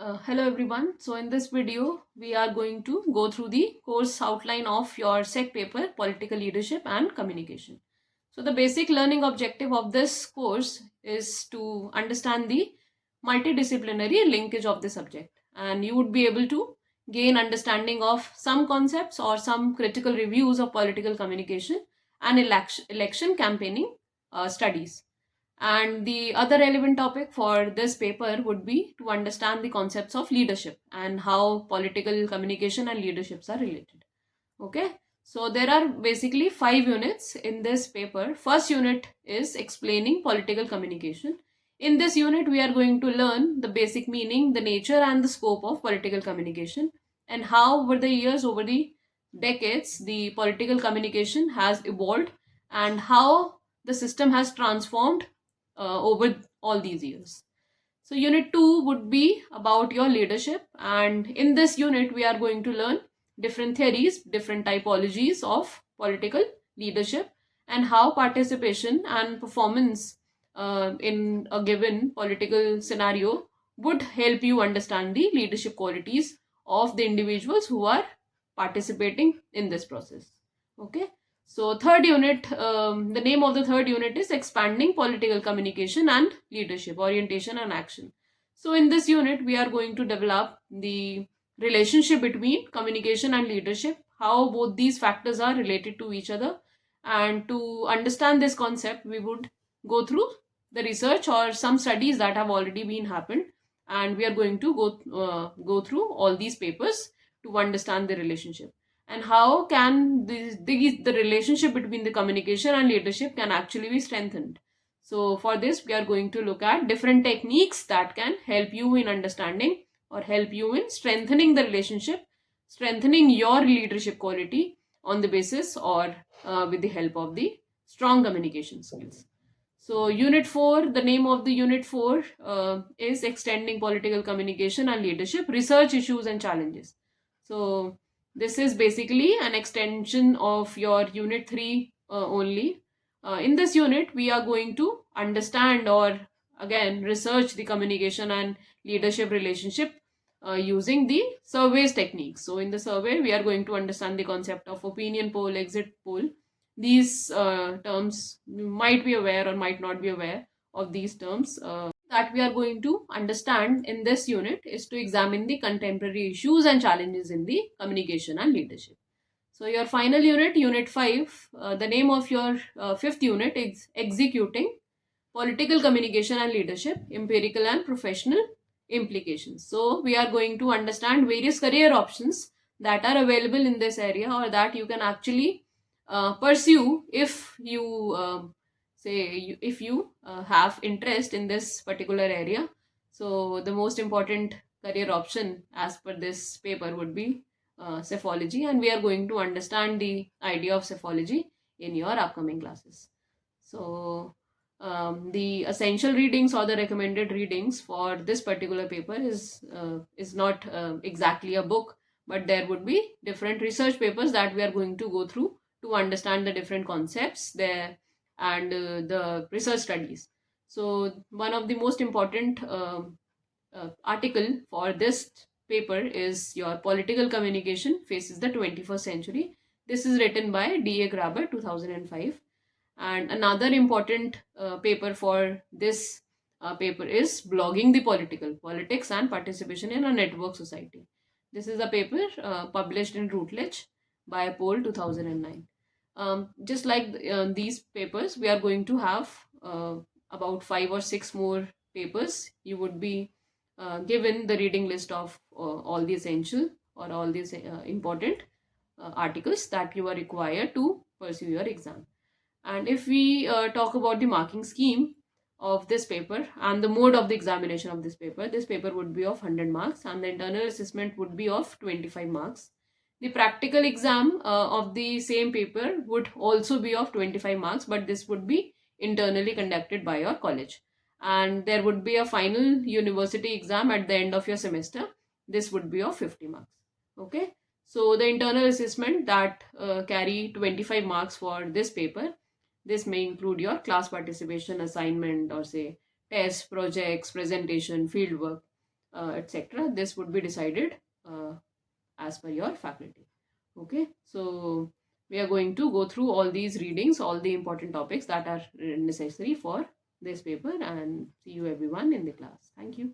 Hello everyone. So in this video, we are going to go through the course outline of your SEC paper, Political Leadership and Communication. So the basic learning objective of this course is to understand the multidisciplinary linkage of the subject, and you would be able to gain understanding of some concepts or some critical reviews of political communication and election campaigning studies. And the other relevant topic for this paper would be to understand the concepts of leadership and how political communication and leaderships are related. Okay, so there are basically 5 units in this paper. First unit is explaining political communication. In this unit, we are going to learn the basic meaning, the nature, and the scope of political communication, and how over the years, over the decades, the political communication has evolved and how the system has transformed over all these years. So, unit 2 would be about your leadership, and in this unit, we are going to learn different theories, different typologies of political leadership, and how participation and performance in a given political scenario would help you understand the leadership qualities of the individuals who are participating in this process. Okay. So, third unit, the name of the third unit is Expanding Political Communication and Leadership, Orientation and Action. So, in this unit, we are going to develop the relationship between communication and leadership, how both these factors are related to each other. And to understand this concept, we would go through the research or some studies that have already been happened, and we are going to go through all these papers to understand the relationship and how can the relationship between the communication and leadership can actually be strengthened. So for this, we are going to look at different techniques that can help you in understanding or help you in strengthening the relationship, strengthening your leadership quality on the basis or with the help of the strong communication skills. So unit 4, the name of the unit 4 is Extending Political Communication and Leadership, Research Issues and Challenges. So this is basically an extension of your unit 3 only. In this unit, we are going to understand or again research the communication and leadership relationship using the surveys techniques. So in the survey, we are going to understand the concept of opinion poll, exit poll. These terms, you might be aware or might not be aware of these terms. That we are going to understand in this unit is to examine the contemporary issues and challenges in the communication and leadership. So your final unit, unit 5, the name of your fifth unit is Executing Political Communication and Leadership, Empirical and Professional Implications. So we are going to understand various career options that are available in this area or that you can actually pursue if you if you have interest in this particular area. So the most important career option as per this paper would be psephology, and we are going to understand the idea of psephology in your upcoming classes. So the essential readings or the recommended readings for this particular paper is not exactly a book, but there would be different research papers that we are going to go through to understand the different concepts there and the research studies. So one of the most important article for this paper is Your Political Communication Faces the 21st Century. This is written by D.A. Graber, 2005. And another important paper for this paper is Blogging the Politics and Participation in a Network Society. This is a paper published in Routledge by Poll, 2009. Just like these papers, we are going to have about 5 or 6 more papers. You would be given the reading list of all the essential or all these important articles that you are required to pursue your exam. And if we talk about the marking scheme of this paper and the mode of the examination of this paper would be of 100 marks and the internal assessment would be of 25 marks. The practical exam of the same paper would also be of 25 marks, but this would be internally conducted by your college. And there would be a final university exam at the end of your semester. This would be of 50 marks. Okay. So the internal assessment that carry 25 marks for this paper, this may include your class participation, assignment, or say tests, projects, presentation, fieldwork. etc. This would be decided as per your faculty. Okay, so we are going to go through all these readings, all the important topics that are necessary for this paper, and see you everyone in the class. Thank you.